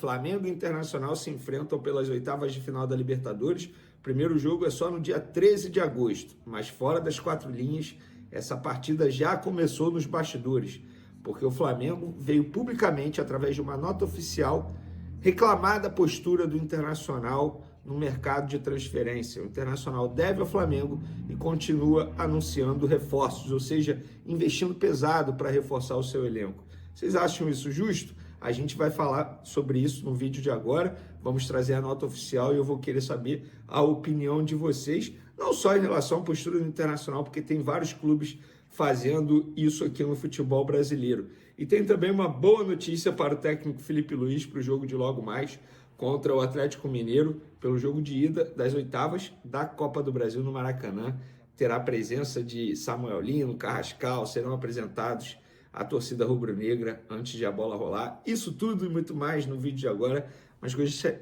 Flamengo e Internacional se enfrentam pelas oitavas de final da Libertadores. O primeiro jogo é só no dia 13 de agosto, mas fora das quatro linhas, essa partida já começou nos bastidores, porque o Flamengo veio publicamente, através de uma nota oficial, reclamar da postura do Internacional no mercado de transferência. O Internacional deve ao Flamengo e continua anunciando reforços, ou seja, investindo pesado para reforçar o seu elenco. Vocês acham isso justo? A gente vai falar sobre isso no vídeo de agora, vamos trazer a nota oficial e eu vou querer saber a opinião de vocês, não só em relação à postura do Internacional, porque tem vários clubes fazendo isso aqui no futebol brasileiro. E tem também uma boa notícia para o técnico Felipe Luiz para o jogo de logo mais contra o Atlético Mineiro, pelo jogo de ida das oitavas da Copa do Brasil no Maracanã. Terá a presença de Samuel Lino, Carrascal, serão apresentados a torcida rubro-negra antes de a bola rolar. Isso tudo e muito mais no vídeo de agora, mas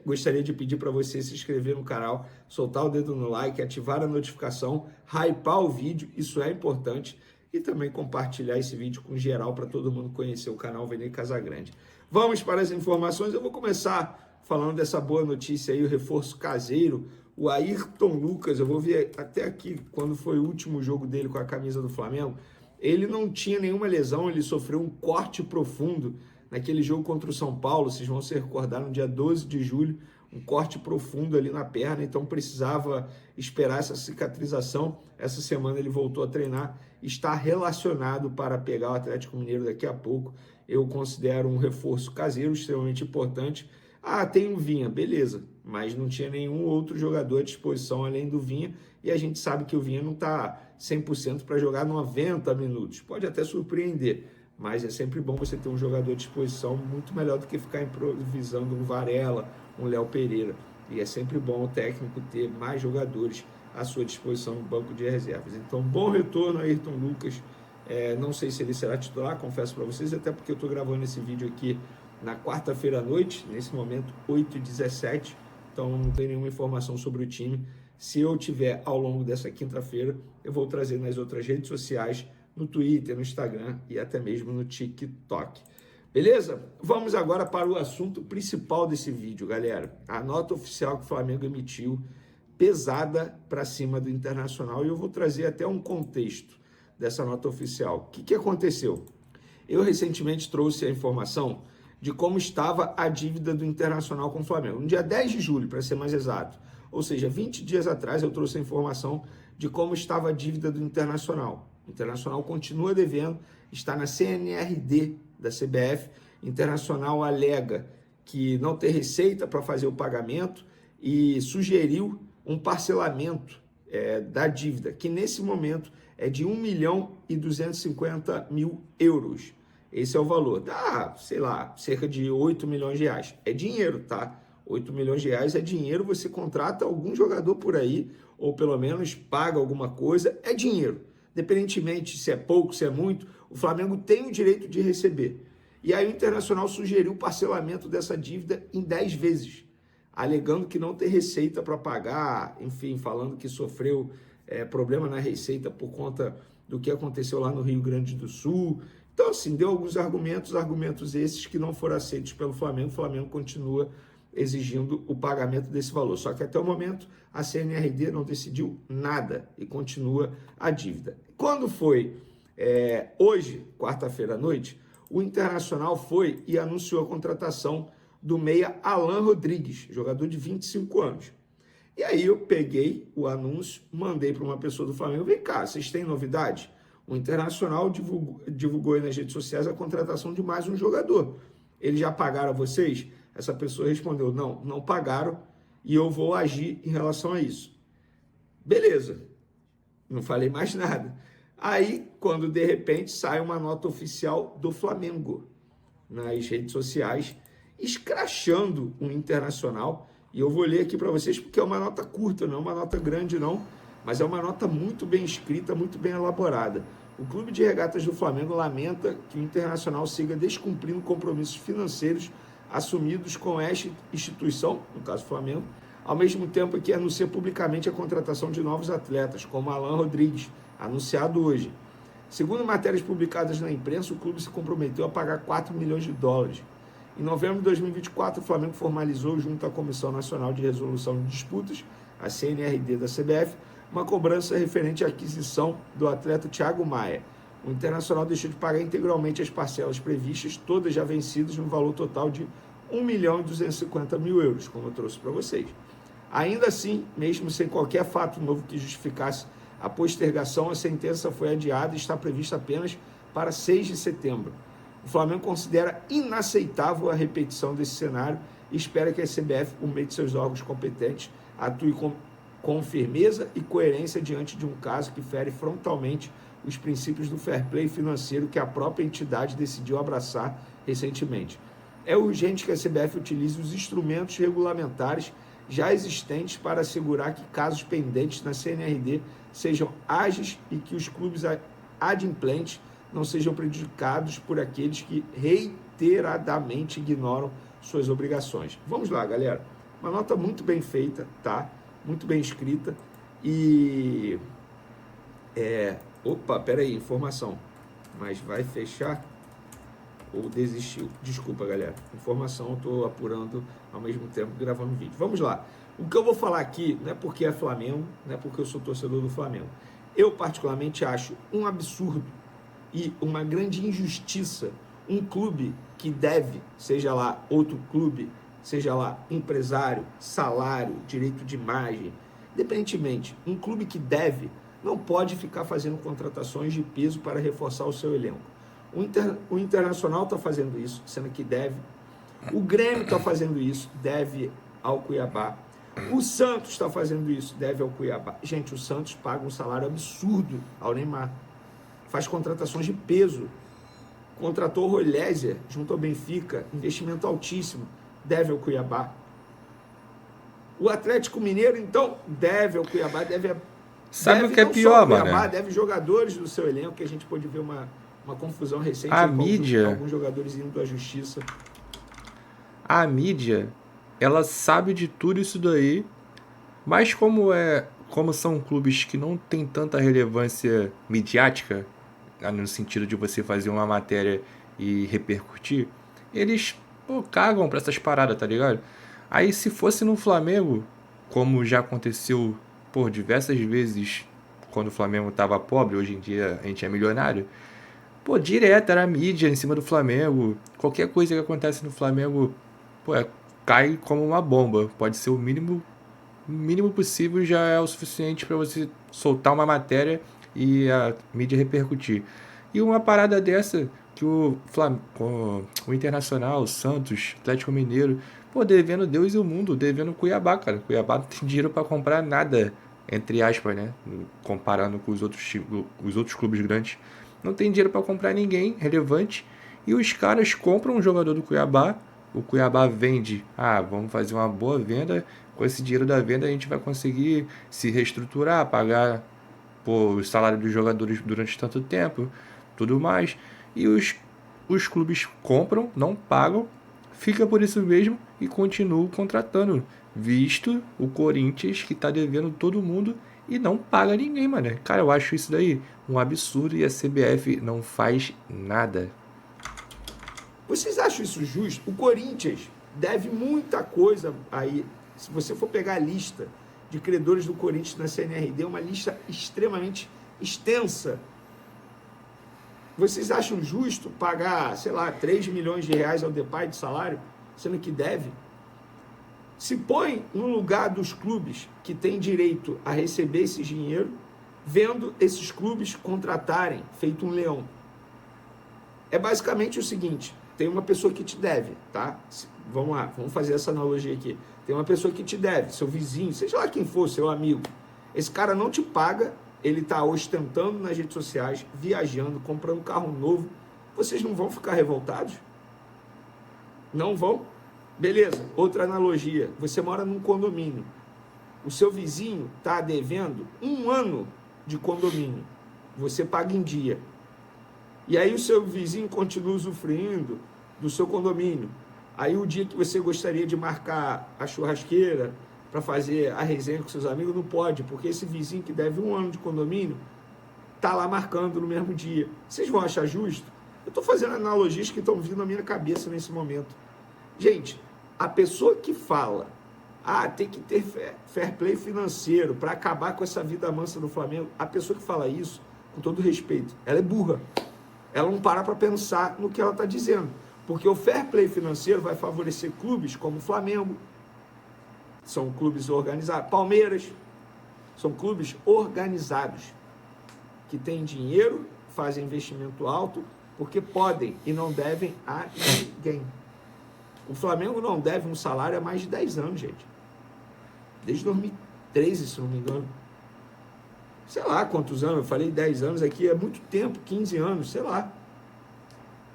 gostaria de pedir para você se inscrever no canal, soltar o dedo no like, ativar a notificação, hypar o vídeo, isso é importante, e também compartilhar esse vídeo com geral para todo mundo conhecer o canal Vene Casagrande. Vamos para as informações. Eu vou começar falando dessa boa notícia aí, o reforço caseiro, o Ayrton Lucas. Eu vou ver até aqui quando foi o último jogo dele com a camisa do Flamengo. Ele não tinha nenhuma lesão, ele sofreu um corte profundo naquele jogo contra o São Paulo, vocês vão se recordar, no dia 12 de julho, um corte profundo ali na perna, então precisava esperar essa cicatrização. Essa semana ele voltou a treinar, está relacionado para pegar o Atlético Mineiro daqui a pouco. Eu considero um reforço caseiro extremamente importante. Ah, tem o Vinha, beleza, mas não tinha nenhum outro jogador à disposição além do Vinha, e a gente sabe que o Vinha não está 100% para jogar 90 minutos. Pode até surpreender, mas é sempre bom você ter um jogador à disposição, muito melhor do que ficar improvisando um Varela, um Léo Pereira. E é sempre bom o técnico ter mais jogadores à sua disposição no banco de reservas. Então, bom retorno a Ayrton Lucas. Não sei se ele será titular, confesso para vocês, até porque eu estou gravando esse vídeo aqui na quarta-feira à noite, nesse momento 8h17, então não tem nenhuma informação sobre o time. Se eu tiver ao longo dessa quinta-feira, eu vou trazer nas outras redes sociais, no Twitter, no Instagram e até mesmo no TikTok. Beleza? Vamos agora para o assunto principal desse vídeo, galera. A nota oficial que o Flamengo emitiu, pesada para cima do Internacional, e eu vou trazer até um contexto dessa nota oficial. O que aconteceu? Eu recentemente trouxe a informação de como estava a dívida do Internacional com o Flamengo. No dia 10 de julho, para ser mais exato, ou seja, 20 dias atrás, eu trouxe a informação de como estava a dívida do Internacional. O Internacional continua devendo, está na CNRD da CBF. O Internacional alega que não tem receita para fazer o pagamento e sugeriu um parcelamento da dívida, que nesse momento é de 1.250.000 euros. Esse é o valor. Dá, sei lá, cerca de 8 milhões de reais. É dinheiro, tá? 8 milhões de reais é dinheiro, você contrata algum jogador por aí, ou pelo menos paga alguma coisa, é dinheiro. Independentemente se é pouco, se é muito, o Flamengo tem o direito de receber. E aí o Internacional sugeriu o parcelamento dessa dívida em 10 vezes, alegando que não tem receita para pagar, enfim, falando que sofreu problema na receita por conta do que aconteceu lá no Rio Grande do Sul. Então, assim, deu alguns argumentos esses que não foram aceitos pelo Flamengo. O Flamengo continua exigindo o pagamento desse valor. Só que até o momento a CNRD não decidiu nada e continua a dívida. Quando foi hoje, quarta-feira à noite, o Internacional foi e anunciou a contratação do meia Alan Rodrigues, jogador de 25 anos. E aí eu peguei o anúncio, mandei para uma pessoa do Flamengo, vem cá, vocês têm novidade? O Internacional divulgou aí nas redes sociais a contratação de mais um jogador. Eles já pagaram a vocês? Essa pessoa respondeu, não, não pagaram e eu vou agir em relação a isso. Beleza, não falei mais nada. Aí, quando de repente sai uma nota oficial do Flamengo nas redes sociais, escrachando o Internacional, e eu vou ler aqui para vocês porque é uma nota curta, não é uma nota grande não, mas é uma nota muito bem escrita, muito bem elaborada. O Clube de Regatas do Flamengo lamenta que o Internacional siga descumprindo compromissos financeiros assumidos com esta instituição, no caso o Flamengo, ao mesmo tempo que anuncia publicamente a contratação de novos atletas, como Alan Rodrigues, anunciado hoje. Segundo matérias publicadas na imprensa, o clube se comprometeu a pagar 4 milhões de dólares. Em novembro de 2024, o Flamengo formalizou junto à Comissão Nacional de Resolução de Disputas, a CNRD da CBF, uma cobrança referente à aquisição do atleta Thiago Maia. O Internacional deixou de pagar integralmente as parcelas previstas, todas já vencidas, no valor total de 1.250.000 euros, como eu trouxe para vocês. Ainda assim, mesmo sem qualquer fato novo que justificasse a postergação, a sentença foi adiada e está prevista apenas para 6 de setembro. O Flamengo considera inaceitável a repetição desse cenário e espera que a CBF, por meio de seus órgãos competentes, atue com firmeza e coerência diante de um caso que fere frontalmente os princípios do fair play financeiro que a própria entidade decidiu abraçar recentemente. É urgente que a CBF utilize os instrumentos regulamentares já existentes para assegurar que casos pendentes na CNRD sejam ágeis e que os clubes adimplentes não sejam prejudicados por aqueles que reiteradamente ignoram suas obrigações. Vamos lá, galera. Uma nota muito bem feita, tá? Muito bem escrita e... Opa, peraí, informação. Mas vai fechar ou desistiu? Desculpa, galera. Informação, eu estou apurando ao mesmo tempo gravando vídeo. Vamos lá. O que eu vou falar aqui não é porque é Flamengo, não é porque eu sou torcedor do Flamengo. Eu, particularmente, acho um absurdo e uma grande injustiça um clube que deve, seja lá outro clube, seja lá empresário, salário, direito de imagem, independentemente, um clube que deve não pode ficar fazendo contratações de peso para reforçar o seu elenco. O Internacional está fazendo isso, sendo que deve. O Grêmio está fazendo isso, deve ao Cuiabá. O Santos está fazendo isso, deve ao Cuiabá. Gente, o Santos paga um salário absurdo ao Neymar. Faz contratações de peso. Contratou o Roylésia junto ao Benfica, investimento altíssimo, deve ao Cuiabá. O Atlético Mineiro, então, deve ao Cuiabá, Sabe o que é pior, mano? Deve jogadores do seu elenco, que a gente pôde ver uma confusão recente. A mídia... Alguns jogadores indo à justiça. A mídia, ela sabe de tudo isso daí, mas como são clubes que não tem tanta relevância midiática, no sentido de você fazer uma matéria e repercutir, eles cagam pra essas paradas, tá ligado? Aí se fosse no Flamengo, como já aconteceu por diversas vezes quando o Flamengo tava pobre, hoje em dia a gente é milionário, direto era a mídia em cima do Flamengo, qualquer coisa que acontece no Flamengo, cai como uma bomba, pode ser o mínimo possível, já é o suficiente para você soltar uma matéria e a mídia repercutir. E uma parada dessa que o Internacional, o Santos, Atlético Mineiro, devendo Deus e o mundo, devendo Cuiabá, cara. Cuiabá não tem dinheiro para comprar nada, entre aspas, né? Comparando com os outros clubes grandes. Não tem dinheiro para comprar ninguém relevante. E os caras compram um jogador do Cuiabá. O Cuiabá vende. Vamos fazer uma boa venda. Com esse dinheiro da venda a gente vai conseguir se reestruturar, pagar o salário dos jogadores durante tanto tempo, tudo mais. E os clubes compram, não pagam, fica por isso mesmo e continuam contratando. Visto o Corinthians, que tá devendo todo mundo e não paga ninguém, mano. Cara, eu acho isso daí um absurdo e a CBF não faz nada. Vocês acham isso justo? O Corinthians deve muita coisa aí. Se você for pegar a lista de credores do Corinthians na CNRD, é uma lista extremamente extensa. Vocês acham justo pagar, 3 milhões de reais ao Depay de salário, sendo que deve? Se põe no lugar dos clubes que têm direito a receber esse dinheiro, vendo esses clubes contratarem, feito um leão. É basicamente o seguinte, tem uma pessoa que te deve, tá? Vamos lá, vamos fazer essa analogia aqui. Tem uma pessoa que te deve, seu vizinho, seja lá quem for, seu amigo. Esse cara não te paga, ele está ostentando nas redes sociais, viajando, comprando um carro novo. Vocês não vão ficar revoltados? Não vão? Beleza, outra analogia. Você mora num condomínio. O seu vizinho está devendo 1 ano de condomínio. Você paga em dia. E aí o seu vizinho continua usufruindo do seu condomínio. Aí o dia que você gostaria de marcar a churrasqueira para fazer a resenha com seus amigos, não pode, porque esse vizinho que deve 1 ano de condomínio está lá marcando no mesmo dia. Vocês vão achar justo? Eu estou fazendo analogias que estão vindo na minha cabeça nesse momento. Gente, a pessoa que fala, tem que ter fair play financeiro para acabar com essa vida mansa do Flamengo, a pessoa que fala isso, com todo respeito, ela é burra. Ela não para pensar no que ela está dizendo. Porque o fair play financeiro vai favorecer clubes como o Flamengo, são clubes organizados, Palmeiras, são clubes organizados, que têm dinheiro, fazem investimento alto, porque podem e não devem a ninguém. O Flamengo não deve um salário há mais de 10 anos, gente. Desde 2013, se não me engano. Sei lá quantos anos, eu falei 10 anos aqui, é muito tempo, 15 anos, sei lá.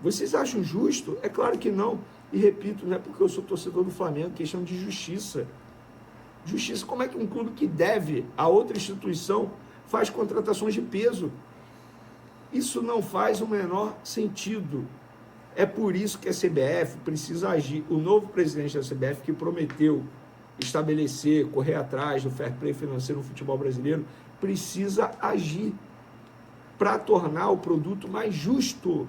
Vocês acham justo? É claro que não. E repito, não é porque eu sou torcedor do Flamengo, questão de justiça. Justiça, como é que um clube que deve a outra instituição faz contratações de peso? Isso não faz o menor sentido. É por isso que a CBF precisa agir. O novo presidente da CBF, que prometeu estabelecer, correr atrás do fair play financeiro no futebol brasileiro, precisa agir para tornar o produto mais justo.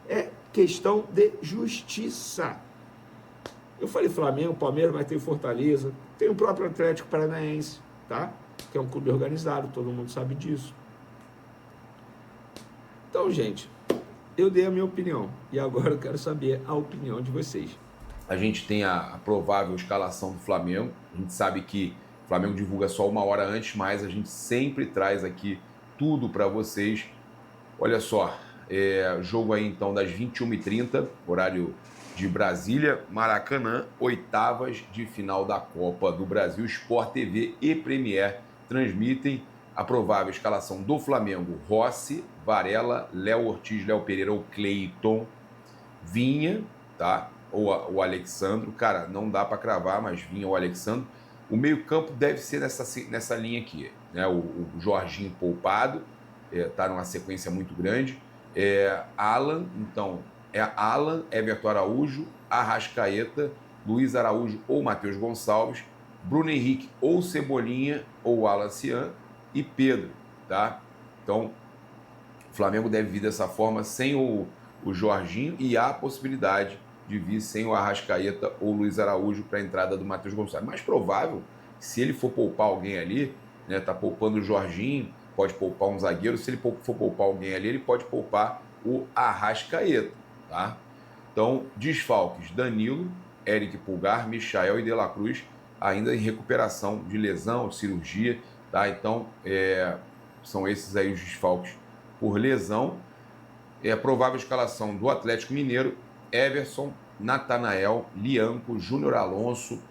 É questão de justiça. Eu falei Flamengo, Palmeiras, mas tem Fortaleza, tem o próprio Atlético Paranaense, tá? Que é um clube organizado, todo mundo sabe disso. Então, gente, eu dei a minha opinião e agora eu quero saber a opinião de vocês. A gente tem a provável escalação do Flamengo. A gente sabe que o Flamengo divulga só uma hora antes, mas a gente sempre traz aqui tudo para vocês. Olha só, jogo aí então das 21h30, horário de Brasília, Maracanã, oitavas de final da Copa do Brasil. Sport TV e Premier transmitem a provável escalação do Flamengo: Rossi, Varela, Léo Ortiz, Léo Pereira ou Cleiton, Vinha, tá? Ou o Alexandro, cara, não dá para cravar, mas Vinha ou Alexandro. O meio-campo deve ser nessa linha aqui, né? O Jorginho poupado, tá numa sequência muito grande. Alan, então, Alan, Everton Araújo, Arrascaeta, Luiz Araújo ou Matheus Gonçalves, Bruno Henrique ou Cebolinha ou Alan Cian e Pedro, tá? Então, o Flamengo deve vir dessa forma sem o Jorginho e há a possibilidade de vir sem o Arrascaeta ou Luiz Araújo para a entrada do Matheus Gonçalves. Mais provável, se ele for poupar alguém ali, né, tá poupando o Jorginho, pode poupar um zagueiro, se ele for poupar alguém ali, ele pode poupar o Arrascaeta, tá? Então, desfalques: Danilo, Eric Pulgar, Michael e De La Cruz, ainda em recuperação de lesão, de cirurgia, tá? Então, são esses aí os desfalques por lesão. A provável escalação do Atlético Mineiro: Everson, Natanael, Lianco, Júnior Alonso,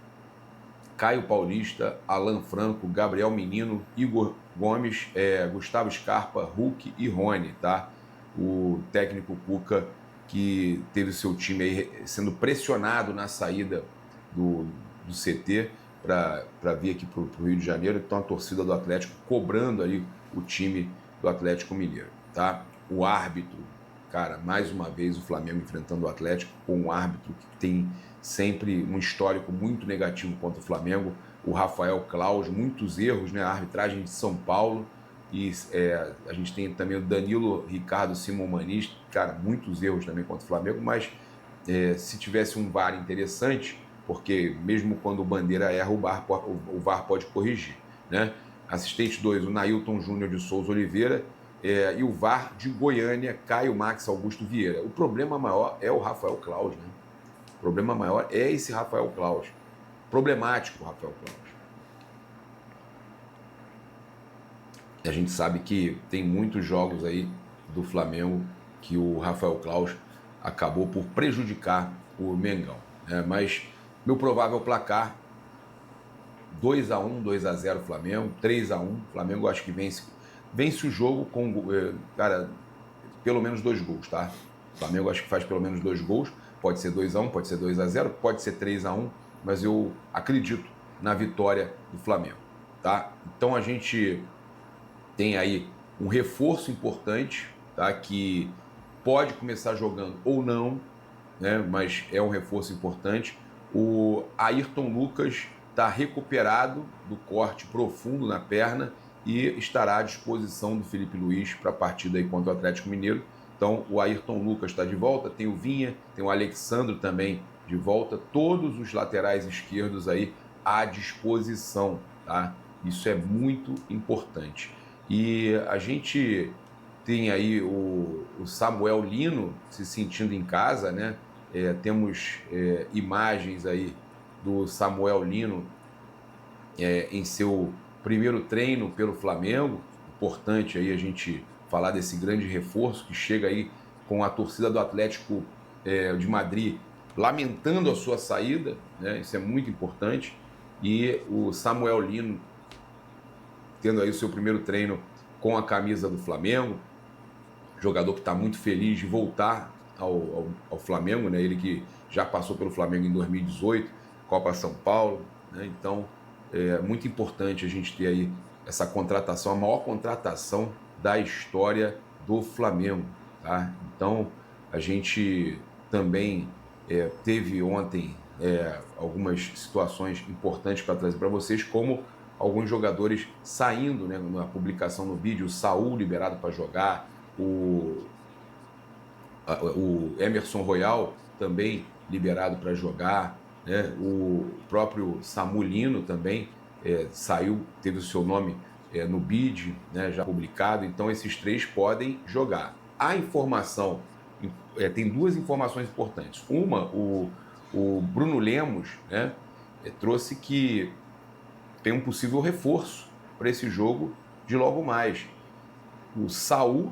Caio Paulista, Alan Franco, Gabriel Menino, Igor Gomes, Gustavo Scarpa, Hulk e Rony, tá? O técnico Cuca, que teve seu time aí sendo pressionado na saída do CT para vir aqui para o Rio de Janeiro. Então a torcida do Atlético cobrando ali o time do Atlético Mineiro, tá? O árbitro, cara, mais uma vez o Flamengo enfrentando o Atlético com um árbitro que tem sempre um histórico muito negativo contra o Flamengo, o Rafael Claus, muitos erros, né? A arbitragem de São Paulo, e a gente tem também o Danilo Ricardo Simomanis, cara, muitos erros também contra o Flamengo, mas se tivesse um VAR interessante, porque mesmo quando o Bandeira erra, o VAR pode corrigir, né? Assistente 2, o Nailton Júnior de Souza Oliveira, e o VAR de Goiânia, Caio Max Augusto Vieira. O problema maior é o Rafael Claus, né? O problema maior é esse Rafael Claus. Problemático o Rafael Claus. A gente sabe que tem muitos jogos aí do Flamengo que o Rafael Claus acabou por prejudicar o Mengão, né? Mas meu provável placar: 2-1, 2-0 Flamengo, 3-1. Flamengo acho que vence o jogo com, cara, pelo menos 2 gols, tá? O Flamengo acho que faz pelo menos 2 gols. Pode ser 2-1, pode ser 2-0, pode ser 3-1, mas eu acredito na vitória do Flamengo, tá? Então a gente tem aí um reforço importante, tá? Que pode começar jogando ou não, né? Mas é um reforço importante. O Ayrton Lucas está recuperado do corte profundo na perna e estará à disposição do Felipe Luiz para a partida aí contra o Atlético Mineiro. Então o Ayrton Lucas está de volta, tem o Vinha, tem o Alexandro também de volta, todos os laterais esquerdos aí à disposição, tá? Isso é muito importante. E a gente tem aí o Samuel Lino se sentindo em casa, né? Temos imagens aí do Samuel Lino em seu primeiro treino pelo Flamengo. Importante aí a gente falar desse grande reforço que chega aí com a torcida do Atlético de Madrid lamentando a sua saída, né? Isso é muito importante. E o Samuel Lino tendo aí o seu primeiro treino com a camisa do Flamengo, jogador que está muito feliz de voltar ao Flamengo, né? Ele que já passou pelo Flamengo em 2018, Copa São Paulo, né? Então é muito importante a gente ter aí essa contratação, a maior contratação da história do Flamengo, tá? Então a gente também teve ontem algumas situações importantes para trazer para vocês, como alguns jogadores saindo, né, na publicação no vídeo, o Saul liberado para jogar, o Emerson Royal também liberado para jogar, né, o próprio Samu Lino também saiu, teve o seu nome no bid, né, já publicado, então esses três podem jogar. A informação, tem duas informações importantes. Uma, o Bruno Lemos, né, trouxe que tem um possível reforço para esse jogo de logo mais. O Saul,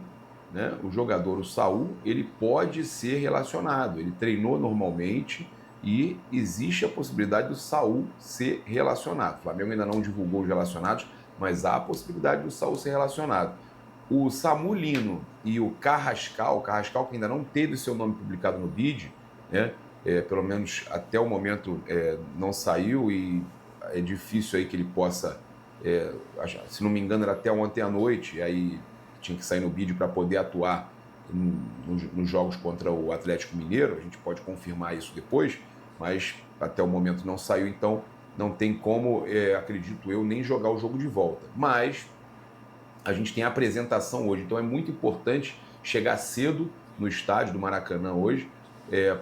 né, o jogador, o Saul, ele pode ser relacionado. Ele treinou normalmente e existe a possibilidade do Saul ser relacionado. O Flamengo ainda não divulgou os relacionados, mas há a possibilidade do Saul ser relacionado. O Samu Lino e o Carrascal que ainda não teve seu nome publicado no bid, né, pelo menos até o momento não saiu e é difícil aí que ele possa, se não me engano era até ontem à noite, e aí tinha que sair no bid para poder atuar nos jogos contra o Atlético Mineiro, a gente pode confirmar isso depois, mas até o momento não saiu, então não tem como, acredito eu, nem jogar o jogo de volta. Mas a gente tem a apresentação hoje, então é muito importante chegar cedo no estádio do Maracanã hoje,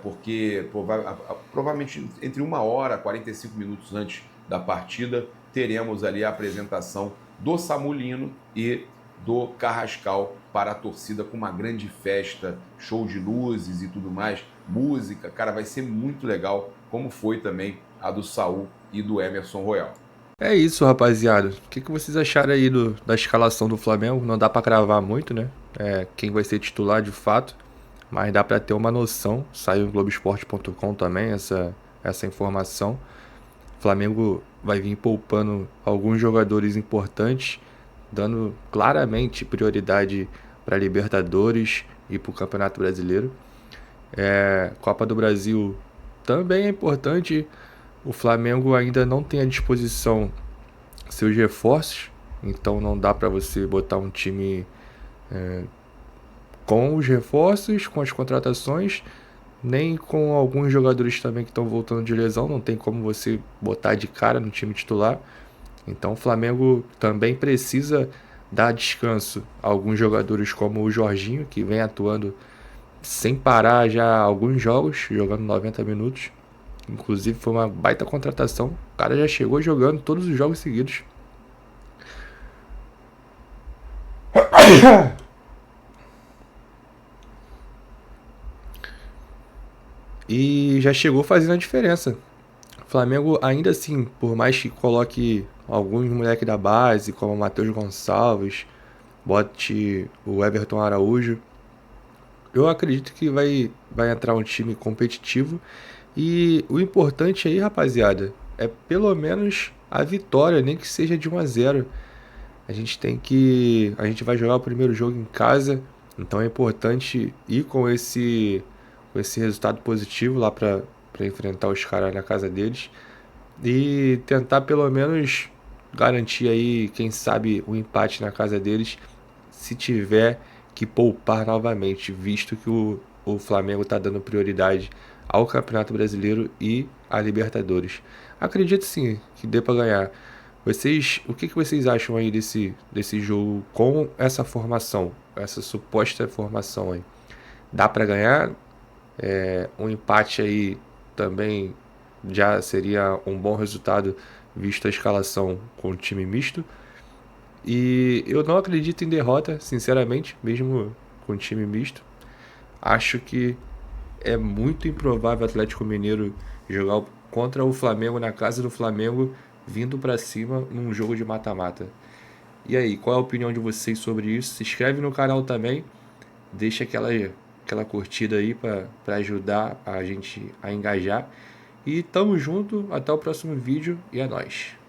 porque provavelmente entre 1 hora, 45 minutos antes da partida, teremos ali a apresentação do Samu Lino e do Carrascal para a torcida, com uma grande festa, show de luzes e tudo mais, música, cara, vai ser muito legal, como foi também a do Saul e do Emerson Royal. É isso, rapaziada. O que vocês acharam aí da escalação do Flamengo? Não dá pra cravar muito, né? Quem vai ser titular de fato, mas dá pra ter uma noção. Saiu no Globoesporte.com também essa informação. O Flamengo vai vir poupando alguns jogadores importantes, dando claramente prioridade para Libertadores e para o Campeonato Brasileiro. Copa do Brasil também é importante. O Flamengo ainda não tem à disposição seus reforços, então não dá para você botar um time com os reforços, com as contratações, nem com alguns jogadores também que estão voltando de lesão. Não tem como você botar de cara no time titular. Então o Flamengo também precisa dar descanso a alguns jogadores como o Jorginho, que vem atuando sem parar já há alguns jogos, jogando 90 minutos. Inclusive foi uma baita contratação. O cara já chegou jogando todos os jogos seguidos. E já chegou fazendo a diferença. O Flamengo, ainda assim, por mais que coloque alguns moleques da base, como o Matheus Gonçalves, bote o Everton Araújo, eu acredito que vai entrar um time competitivo. E o importante aí, rapaziada, é pelo menos a vitória, nem que seja de 1-0. A gente vai jogar o primeiro jogo em casa, então é importante ir com esse resultado positivo lá para enfrentar os caras na casa deles e tentar pelo menos garantir aí, quem sabe, o empate na casa deles, se tiver que poupar novamente, visto que o Flamengo está dando prioridade ao Campeonato Brasileiro e à Libertadores. Acredito sim que dê para ganhar. O que vocês acham aí desse jogo com essa formação, essa suposta formação aí? Dá para ganhar? Um empate aí também já seria um bom resultado, visto a escalação com o time misto. E eu não acredito em derrota, sinceramente, mesmo com o time misto. Acho que é muito improvável o Atlético Mineiro jogar contra o Flamengo na casa do Flamengo, vindo para cima num jogo de mata-mata. E aí, qual é a opinião de vocês sobre isso? Se inscreve no canal também, deixa aquela curtida aí para ajudar a gente a engajar. E tamo junto, até o próximo vídeo e é nóis.